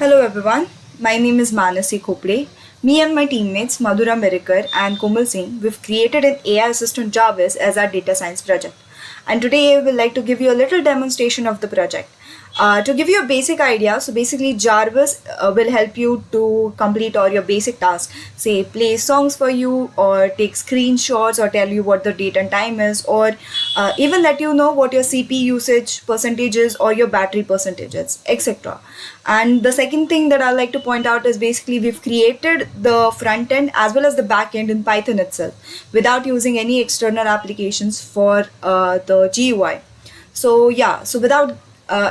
Hello everyone, my name is Manasi Khopre. Me and my teammates Madhura Merikar and Komal Singh, we've created an AI assistant Jarvis as our data science project. And today I would like to give you a little demonstration of the project. To give you a basic idea, so basically Jarvis will help you to complete all your basic tasks, say play songs for you or take screenshots or tell you what the date and time is, or even let you know what your CPU usage percentage is or your battery percentage is, etc. And the second thing that I like to point out is basically we've created the front end as well as the back end in Python itself without using any external applications for the GUI. So without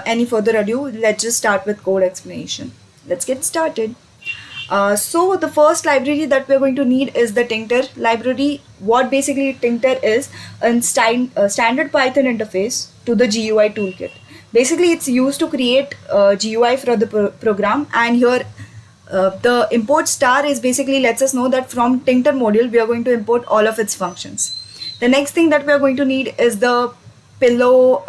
any further ado, let's just start with code explanation. Let's get started. So the first library that we're going to need is the Tincter library. What basically Tincter is a standard Python interface to the GUI toolkit. Basically, it's used to create GUI for the program, and here the import star is basically lets us know that from Tincter module we are going to import all of its functions. The next thing that we are going to need is the pillow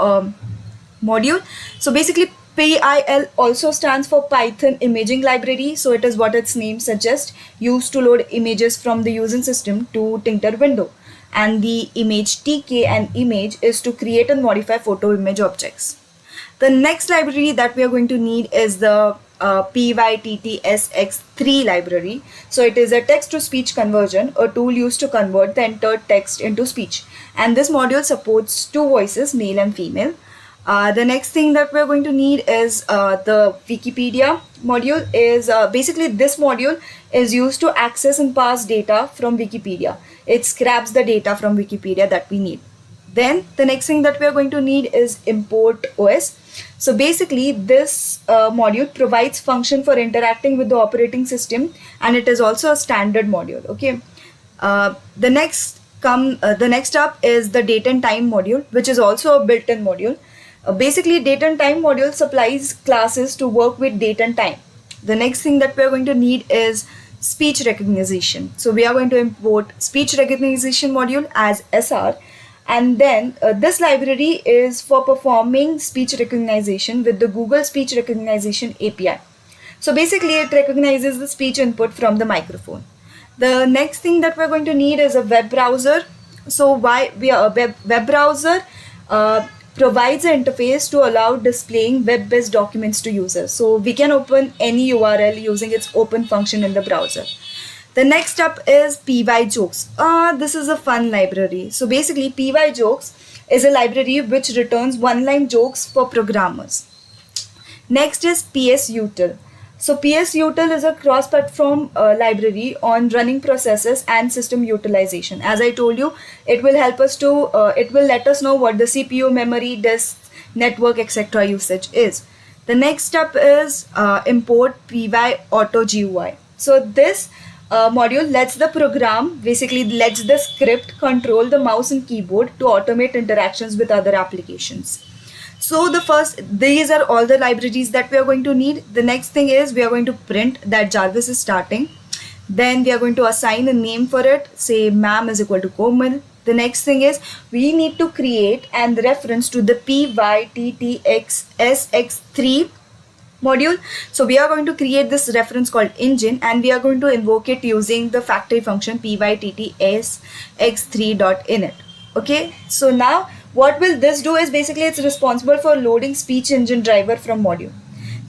module. So basically PIL also stands for Python Imaging Library. So it is what its name suggests, used to load images from the using system to Tincter window. And the image TK and image is to create and modify photo image objects. The next library that we are going to need is the PyTTSX3 library. So it is a text to speech conversion, a tool used to convert the entered text into speech. And this module supports two voices, male and female. The next thing that we're going to need is the Wikipedia module. Is basically this module is used to access and pass data from Wikipedia. It scraps the data from Wikipedia that we need. Then the next thing that we are going to need is import OS. So basically this module provides function for interacting with the operating system, and it is also a standard module. Okay. The next up is the date and time module, which is also a built-in module. Basically, date and time module supplies classes to work with date and time. The next thing that we are going to need is speech recognition. So we are going to import speech recognition module as SR, and then this library is for performing speech recognition with the Google Speech Recognition API. So basically, it recognizes the speech input from the microphone. The next thing that we're going to need is a web browser. So why we are a web browser provides an interface to allow displaying web-based documents to users. So we can open any URL using its open function in the browser. The next up is PyJokes. This is a fun library. So basically PyJokes is a library which returns one-line jokes for programmers. Next is PSUtil. So PSUtil is a cross-platform library on running processes and system utilization. As I told you, it will help us to, it will let us know what the CPU, memory, disk, network, etc. usage is. The next step is import PyAutoGUI. So this module lets the program, basically lets the script control the mouse and keyboard to automate interactions with other applications. So these are all the libraries that we are going to need. The next thing is we are going to print that Jarvis is starting. Then we are going to assign a name for it, say ma'am is equal to Komal. The next thing is we need to create and reference to the PyTTXSX3 module. So we are going to create this reference called engine, and we are going to invoke it using the factory function PyTTSX3.init. Okay, so now what will this do is basically it's responsible for loading speech engine driver from module.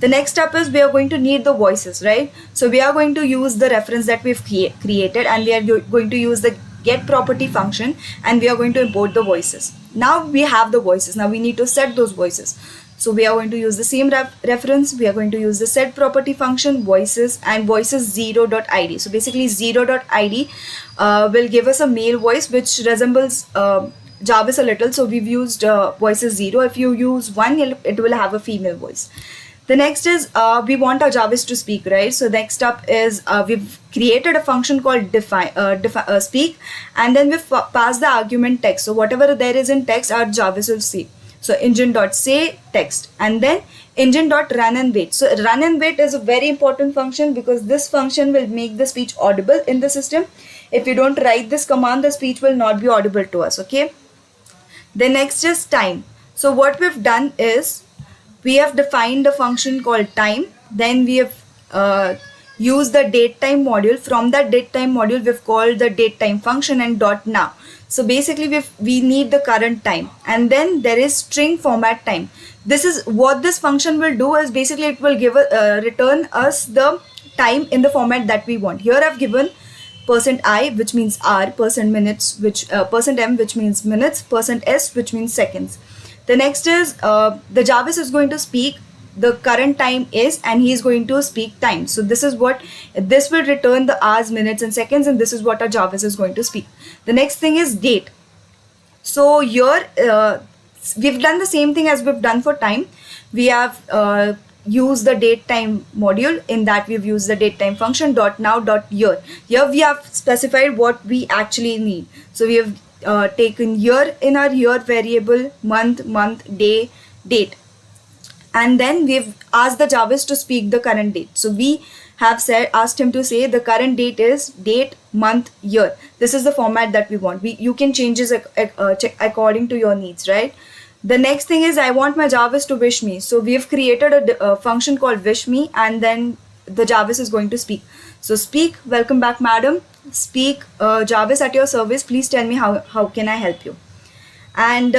The next step is we are going to need the voices, right? So we are going to use the reference that we've created, and we are going to use the get property function, and we are going to import the voices. Now we have the voices. Now we need to set those voices. So we are going to use the same reference. We are going to use the set property function voices and voices 0.id. So basically 0.id will give us a male voice which resembles Jarvis a little. So we've used voices 0. If you use 1, it will have a female voice. The next is we want our Jarvis to speak, right? So next up is we've created a function called speak, and then we've passed the argument text. So whatever there is in text, our Jarvis will see. So engine.say text, and then engine.run and wait. So run and wait is a very important function because this function will make the speech audible in the system. If you don't write this command, the speech will not be audible to us. Okay. The next is time. So what we've done is we have defined a function called time. Then we have use the datetime module. From that datetime module, we've called the datetime function and dot now. So basically we need the current time, and then there is string format time. This is what this function will do, is basically it will give return us the time in the format that we want. Here I've given %i, which means hour, %minutes, which %m, which means minutes, %s, which means seconds. The next is the Jarvis is going to speak the current time is, and he is going to speak time. So this is what this will return, the hours, minutes, and seconds, and this is what our Jarvis is going to speak. The next thing is date. So here we've done the same thing as we've done for time. We have used the date time module. In that we've used the date time function dot now dot year. Here we have specified what we actually need. So we have taken year in our year variable, month, day, date, and then we've asked the Jarvis to speak the current date. So we have asked him to say the current date is date, month, year. This is the format that we want. You can change this according to your needs, right? The next thing is I want my Jarvis to wish me. So we've created a function called wish me, and then the Jarvis is going to speak. So speak, welcome back, madam. Speak, Jarvis at your service. Please tell me how can I help you. And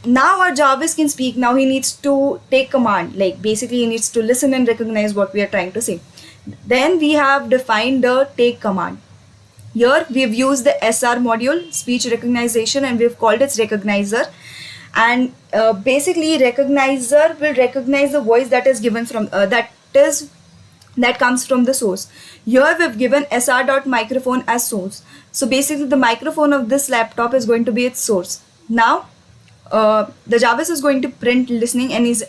now our Jarvis can speak. Now he needs to take command. Like basically he needs to listen and recognize what we are trying to say. Then we have defined the take command. Here we've used the SR module, speech recognition, and we've called it recognizer. And basically recognizer will recognize the voice that is given from that comes from the source. Here we've given sr.microphone as source. So basically the microphone of this laptop is going to be its source. Now the Jarvis is going to print listening, and is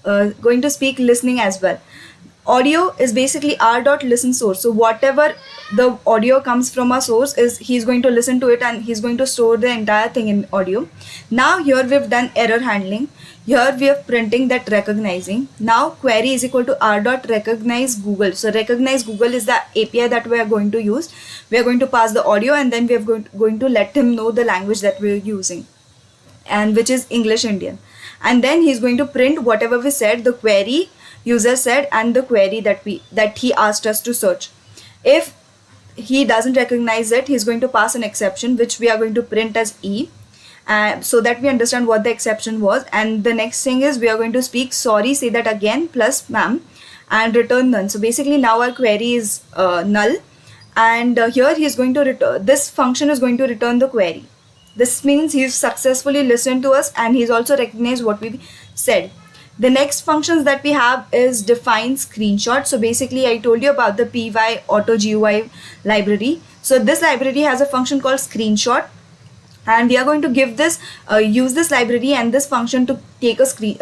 going to speak listening as well. Audio is basically r.listen source. So whatever the audio comes from our source is, he's going to listen to it, and he's going to store the entire thing in audio. Now here we've done error handling. Here we are printing that recognizing. Now query is equal to r.recognize Google. So recognize Google is the API that we are going to use. We are going to pass the audio, and then we are going to let him know the language that we are using, and which is English Indian. And then he's going to print whatever we said, the query user said, and the query that he asked us to search. If he doesn't recognize it, he's going to pass an exception, which we are going to print as E, so that we understand what the exception was. And the next thing is we are going to speak sorry, say that again, plus ma'am, and return none. So basically now our query is null, and here he is going to return, this function is going to return the query. This means he's successfully listened to us, and he's also recognized what we said. The next functions that we have is define screenshot. So basically I told you about the py auto GUI library. So this library has a function called screenshot, and we are going to give this use this library and this function to take a screen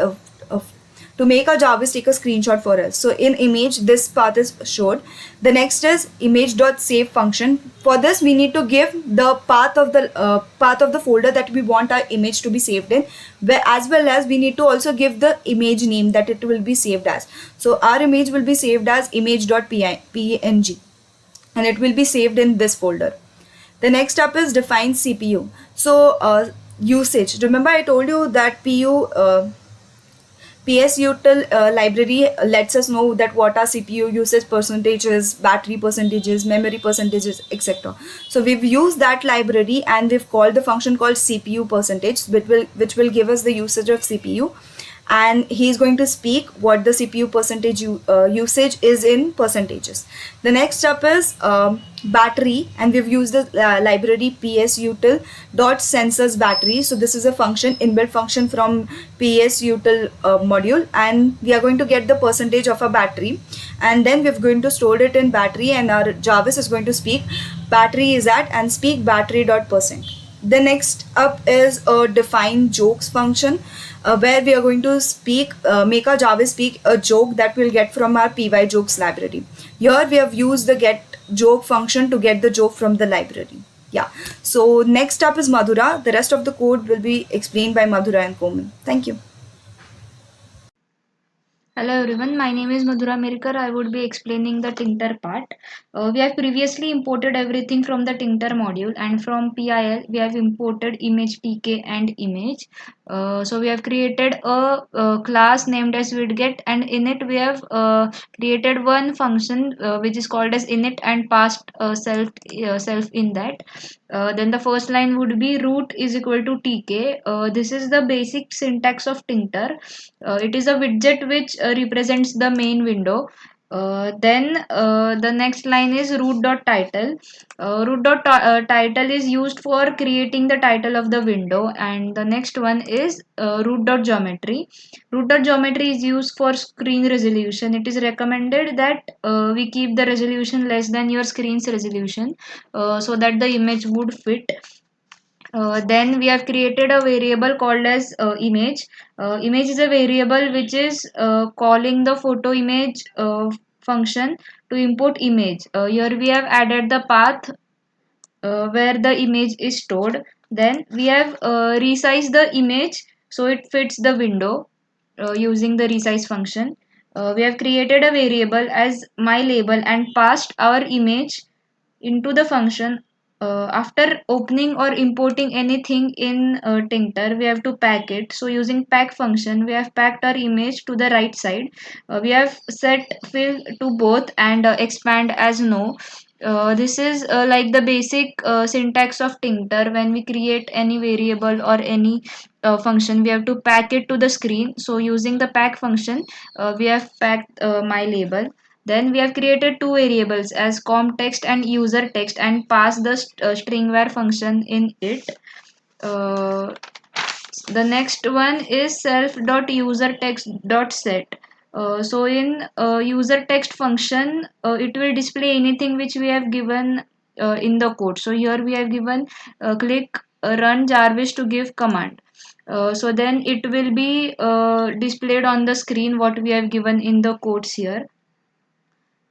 to make our Jarvis take a screenshot for us. So in image, this path is showed. The next is image.save function. For this we need to give the path of the folder that we want our image to be saved in, as well as we need to also give the image name that it will be saved as. So our image will be saved as image.png, and it will be saved in this folder. The next step is define CPU. So usage. Remember I told you that PSUtil library lets us know that what our CPU usage percentages, battery percentages, memory percentages, etc. So we've used that library, and we've called the function called CPU percentage, which will give us the usage of CPU, and he's going to speak what the CPU percentage usage is in percentages. The next step is battery, and we've used the library psutil.sensors battery. So this is a function, inbuilt function from psutil module, and we are going to get the percentage of a battery, and then we're going to store it in battery, and our Jarvis is going to speak battery is at and speak battery.percent. The next up is a define jokes function, where we are going to speak make our Jarvis speak a joke that we'll get from our py-jokes library. Here we have used the get joke function to get the joke from the library. Yeah. So next up is Madhura. The rest of the code will be explained by Madhura and Komal. Thank you. Hello everyone, my name is Madhura Mirkar. I would be explaining the Tincter part. We have previously imported everything from the Tincter module, and from PIL we have imported image TK and image. So we have created a class named as widget, and in it we have created one function which is called as init and passed self in that. Then the first line would be root is equal to tk. This is the basic syntax of Tincter. It is a widget which represents the main window. Then the next line is root.title. Root.title is used for creating the title of the window, and the next one is root.geometry. Root.geometry is used for screen resolution. It is recommended that we keep the resolution less than your screen's resolution so that the image would fit. Then we have created a variable called as image. Image is a variable which is calling the photo image function to import image. Here we have added the path where the image is stored. Then we have resized the image so it fits the window using the resize function. We have created a variable as my label and passed our image into the function. After opening or importing anything in Tincter, we have to pack it. So using pack function, we have packed our image to the right side. We have set fill to both and expand as no. This is like the basic syntax of Tincter. When we create any variable or any function, we have to pack it to the screen. So using the pack function, we have packed my label. Then we have created two variables as com text and user text and pass the stringvar function in it. Uh, the next one is self.usertext.set. So in user text function, it will display anything which we have given in the code. So here we have given click run Jarvis to give command. So then it will be displayed on the screen what we have given in the codes here.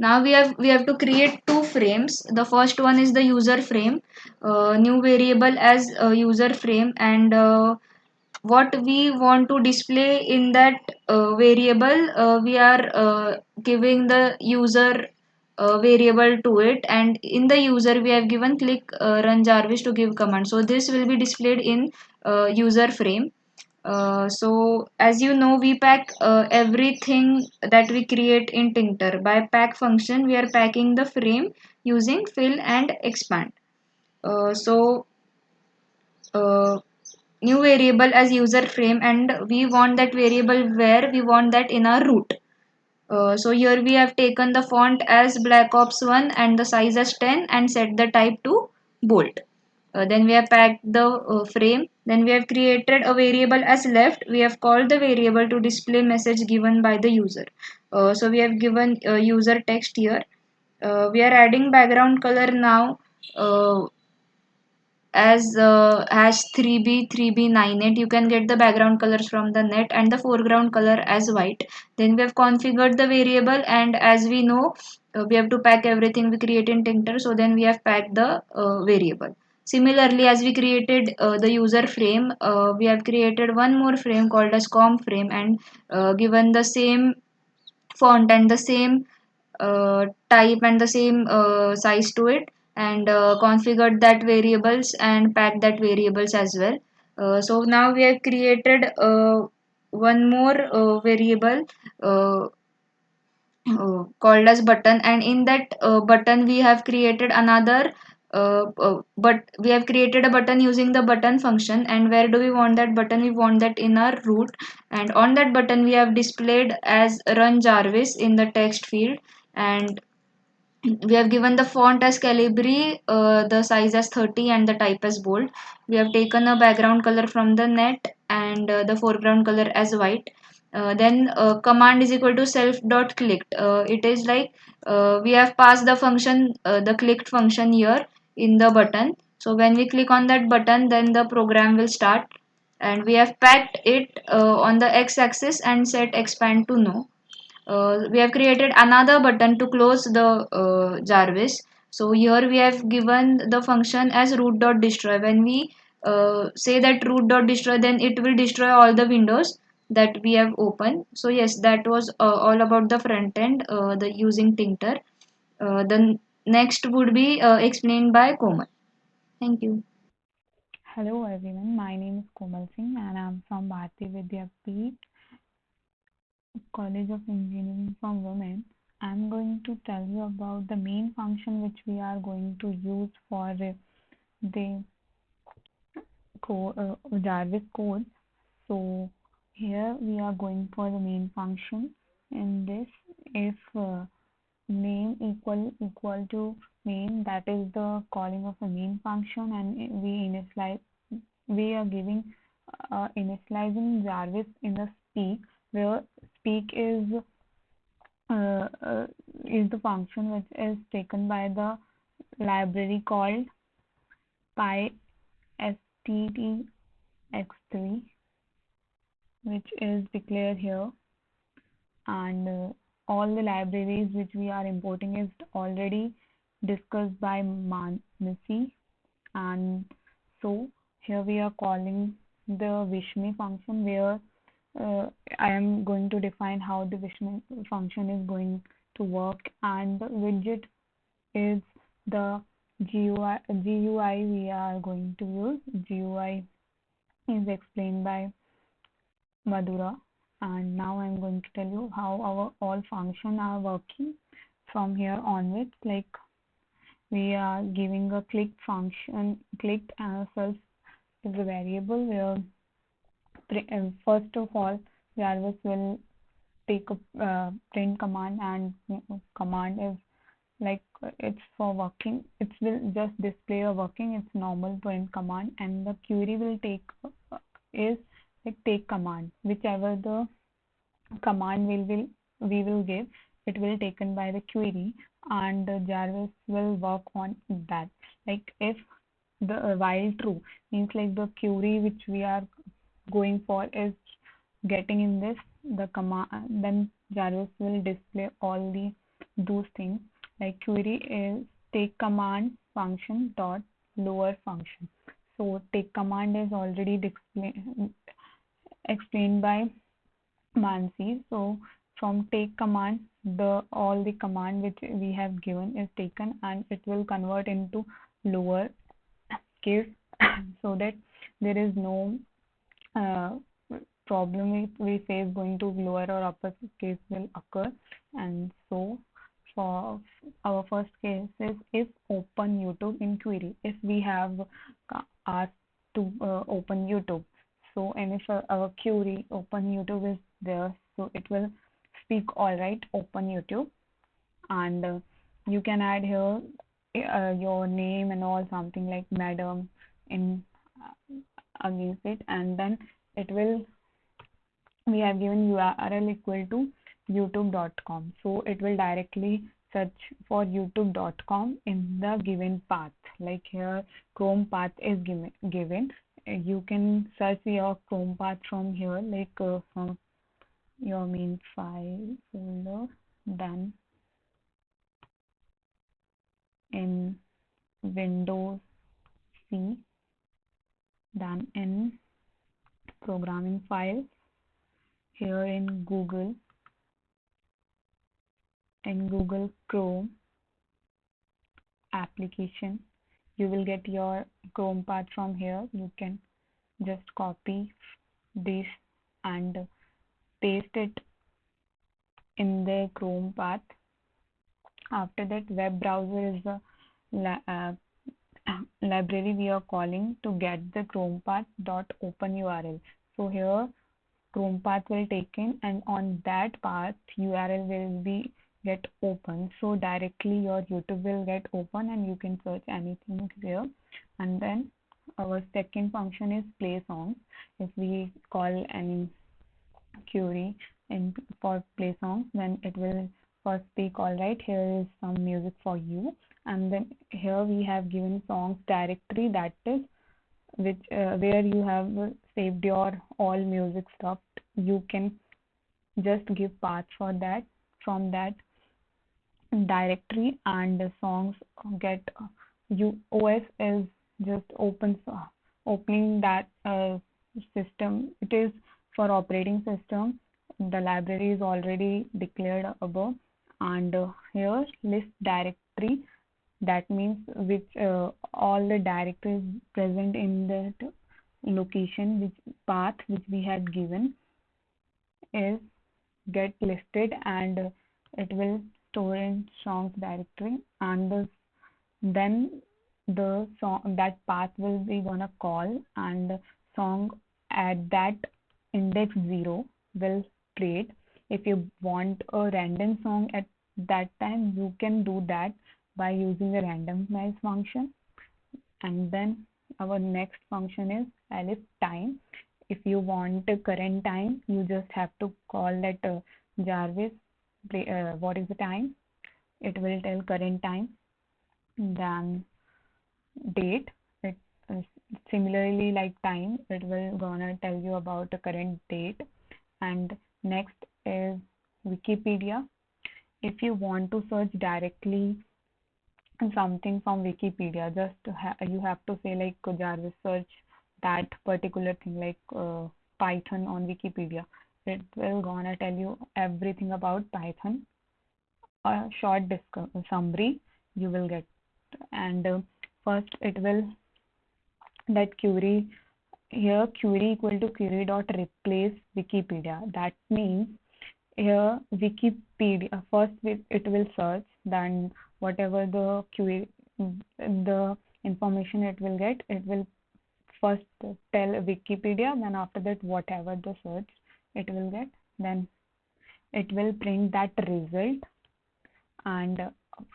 Now we have to create two frames. The first one is the user frame, new variable as user frame, and what we want to display in that variable, we are giving the user variable to it, and in the user we have given click run Jarvis to give command. So this will be displayed in user frame. So as you know, we pack everything that we create in Tincter. By pack function, we are packing the frame using fill and expand. So uh, new variable as user frame, and we want that variable where we want that in our root. So here we have taken the font as Black Ops 1 and the size as 10 and set the type to bold. Then we have packed the frame. Then we have created a variable as left. We have called the variable to display message given by the user. So we have given user text here. We are adding background color now. As hash 3b3b98, you can get the background colors from the net and the foreground color as white. Then we have configured the variable, and as we know, we have to pack everything we create in Tincter, so then we have packed the variable. Similarly, as we created the user frame, we have created one more frame called as com frame, and given the same font and the same type and the same size to it, and configured that variables and packed that variables as well. So now we have created one more variable uh, called as button, and in that button we have created another but we have created a button using the button function. And where do we want that button? We want that in our root, and on that button we have displayed as run Jarvis in the text field, and we have given the font as Calibri, the size as 30 and the type as bold. We have taken a background color from the net and the foreground color as white. Then command is equal to self dot clicked. It is like we have passed the function, the clicked function here in the button. So when we click on that button, then the program will start, and we have packed it on the x-axis and set expand to no. We have created another button to close the Jarvis. So here we have given the function as root.destroy. When we say that root.destroy, then it will destroy all the windows. that we have opened. So yes, that was all about the front end, the using Tincter. The next would be explained by Komal. Thank you. Hello everyone, my name is Komal Singh and I'm from Bharati Vidyapeeth College of Engineering for Women. I'm going to tell you about the main function which we are going to use for the Jarvis code. So here we are going for the main function. In this, if name equal to main, that is the calling of a main function, and we are giving initializing Jarvis in the speak, where speak uh, uh, is the function which is taken by the library called pystx3, which is declared here, and all the libraries which we are importing is already discussed by Manasi. And so here we are calling the Vishmi function, where I am going to define how the Vishmi function is going to work, and the widget is the GUI we are going to use. GUI is explained by Madhura, and now I'm going to tell you how our all functions are working from here onwards. Like we are giving a click function, clicked self is a variable where first of all Jarvis will take a print command, and command is like it's for working, it will just display a working, it's normal print command, and the query will take is like take command, whichever the command we will give, it will taken by the query, and the Jarvis will work on that. Like if the while true means like the query which we are going for is getting in this the command, then Jarvis will display all the those things. Like query is take command function dot lower function. So take command is already explained by Mansi. So from take command, the all the command which we have given is taken, and it will convert into lower case so that there is no uh, problem we face going to lower or upper case will occur. And so for our first case is if open YouTube in query, if we have asked to open YouTube, so and if our query open YouTube is there, so it will speak all right open YouTube, and you can add here your name and all, something like madam in against it, and then it will we have given URL equal to youtube.com, so it will directly search for youtube.com in the given path. Like here Chrome path is given. You can search your Chrome path from here, like from your main file folder, then in Windows C, then in programming files, here in Google Chrome application, you will get your Chrome path from here. You can just copy this and paste it in the Chrome path. After that, web browser is the library we are calling to get the Chrome path dot open URL. So here Chrome path will taken, and on that path URL will be get open. So directly your YouTube will get open, and you can search anything here. And then our second function is play songs. If we call any query in for play songs, then it will first speak all right, here is some music for you, and then here we have given songs directory, that is which where you have saved your all music stuff. You can just give path for that from that directory, and the songs get you OS is just opening that system. It is for operating system, the library is already declared above, and here list directory, that means which all the directories present in that location, which path which we had given is get listed, and it will store in songs directory, and then the song, that path will be gonna call, and the song at that index 0 will create. If you want a random song at that time, you can do that by using the randomize function. And then our next function is elif time. If you want a current time, you just have to call that Jarvis, what is the time? It will tell current time. Then date, it is similarly like time, it will gonna tell you about the current date. And next is Wikipedia. If you want to search directly something from Wikipedia, you have to say like Jarvis search that particular thing, like Python on Wikipedia. It will gonna tell you everything about Python. A short summary you will get. And first it will, that query, here query equal to query dot replace Wikipedia. That means here Wikipedia first it will search, then whatever the query, the information it will get, it will first tell Wikipedia, then after that whatever the search it will get, then it will print that result. And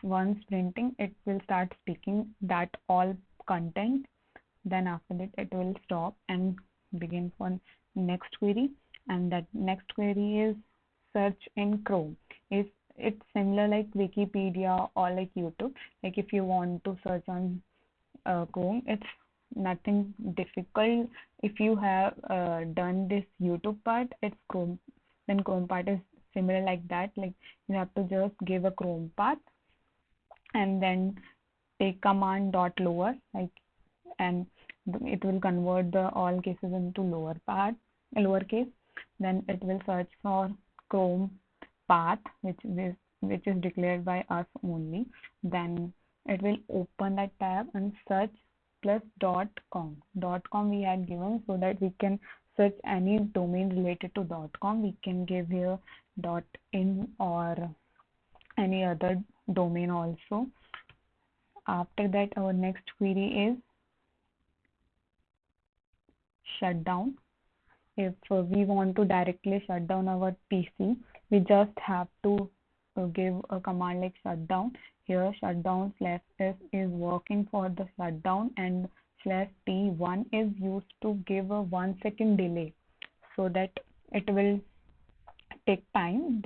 once printing, it will start speaking that all content. Then after that it will stop and begin for next query. And that next query is search in Chrome. If it's similar like Wikipedia or like YouTube, like if you want to search on Chrome, it's nothing difficult. If you have done this YouTube part, it's Chrome, then Chrome part is similar like that. Like you have to just give a Chrome path, and then take command dot lower, like, and it will convert the all cases into lowercase. Then it will search for Chrome path, which is declared by us only. Then it will open that tab and search plus .com. .com we had given so that we can search any domain related to .com. We can give here .in or any other domain also. After that, our next query is shutdown. If we want to directly shut down our PC, we just have to give a command like shutdown. Here shutdown /s is working for the shutdown, and /t1 is used to give a 1 second delay so that it will take time.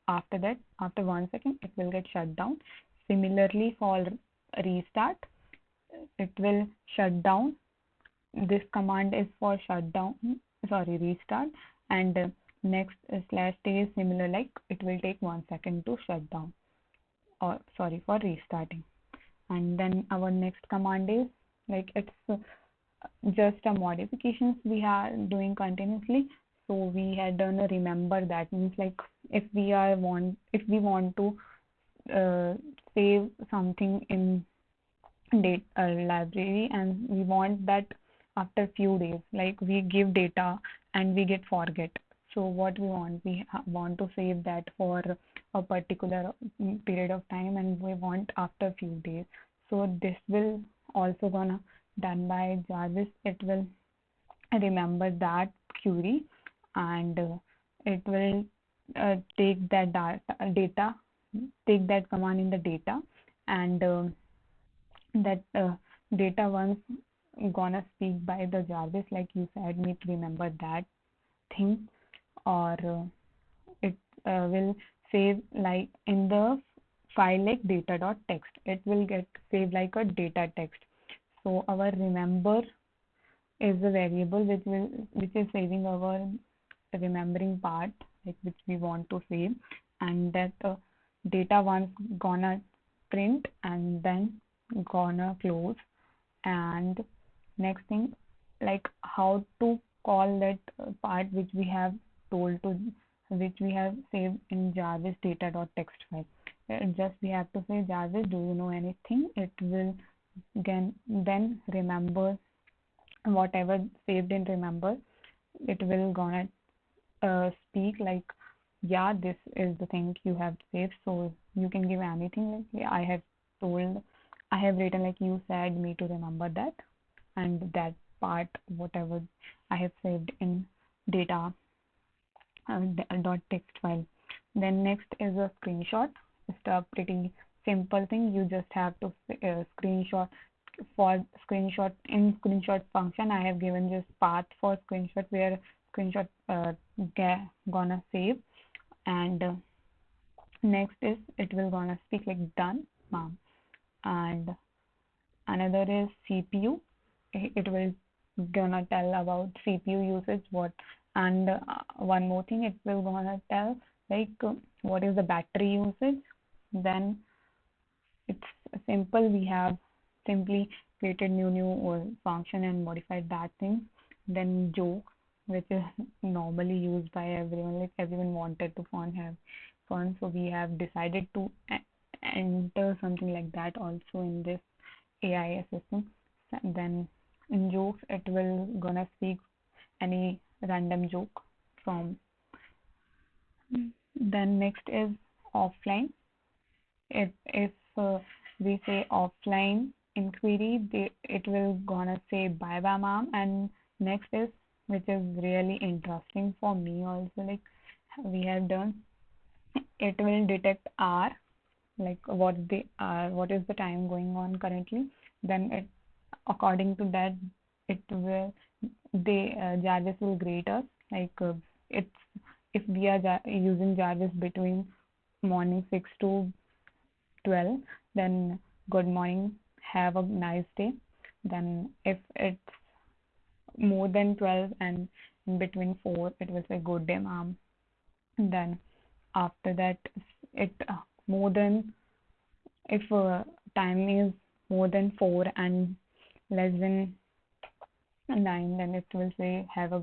After that, after 1 second, it will get shut down. Similarly, for restart, it will shut down. This command is for shutdown, sorry, restart. And next /t is similar, like it will take 1 second to shut down, or sorry, for restarting. And then our next command is like, it's just a modifications we are doing continuously. So we had done a remember, that means like if we want to uh, save something in library, and we want that after few days, like we give data and we get forget. So what we want, want to save that for a particular period of time, and we want after few days. So this will also gonna done by Jarvis. It will remember that query, and it will take that data, take that command in the data, and that data once gonna speak by the Jarvis, like you said, me to remember that thing. Or it will save like in the file like data.txt. It will get saved like a data text. So our remember is the variable which is saving our remembering part, like which we want to save. And that data once gonna print and then gonna close. And next thing, like how to call that part which we have told to, which we have saved in Jarvis data.txt file. Just we have to say, Jarvis, do you know anything? It will then remember whatever saved in remember. It will gonna speak like, yeah, this is the thing you have saved, so you can give anything. Like, yeah, I have written like you said me to remember that, and that part, whatever I have saved in data dot text file. Then next is a screenshot. It's a pretty simple thing. You just have to screenshot. For screenshot, in screenshot function, I have given this path for screenshot where screenshot gonna save, and next is it will gonna speak like done, mom. And another is CPU. It will gonna tell about CPU usage, what, and one more thing, it will gonna tell like what is the battery usage. Then it's simple. We have simply created new function and modified that thing. Then joke, which is normally used by everyone, like everyone wanted to have fun, so we have decided to enter something like that also in this AI assistant. Then in jokes, it will gonna speak any random joke from. Then next is offline. If we say offline inquiry, it will gonna say bye bye mom. And next is, which is really interesting for me also, like we have done, it will detect hour, like what is the time going on currently. Then it, according to that, it will, they Jarvis will grade us like it's, if we are using Jarvis between morning 6 to 12, then good morning, have a nice day. Then if it's more than 12 and in between 4, it will say good day mom. Then after that, it more than, if time is more than 4 and less than 9, then it will say have a,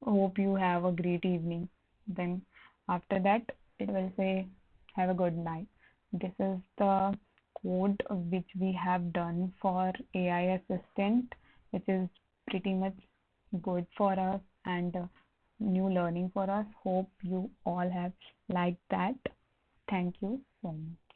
hope you have a great evening. Then after that, it will say have a good night. This is the code which we have done for AI assistant, which is pretty much good for us and new learning for us. Hope you all have liked that. Thank you so much.